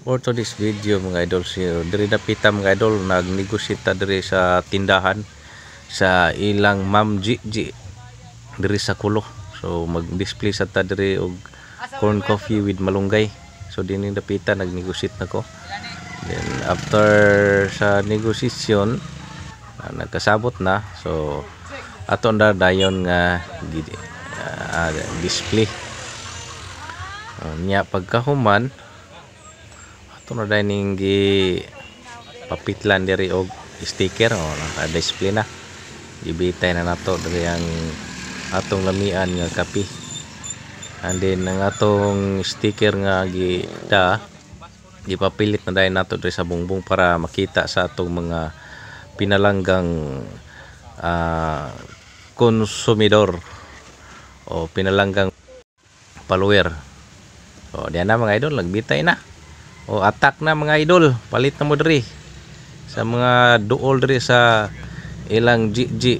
For today's video mga idol, diri dapita mga idol, nagnegosita diri sa tindahan sa ilang Ma'am Gigi diri sa Kulo. So mag-display sa ta diri og corn coffee with malunggay. So dinhi dapita nagnegosyate nako. Then after sa negosasyon nagkasabot na, so aton dayon nga display. Nya pagkahuman ito na dining gi papitlan diri og sticker naka-display na. Gibitay na nato diri ang atong lamian nga kape. And then ang atong sticker nga gipapilit na dahil nato diri sa bungbong para makita sa atong mga pinalanggang konsumidor o pinalanggang follower. So diyan na mga idol, nagbitay na. O attack na mga idol, palit na mo diri sa mga duol diri sa ilang Gigi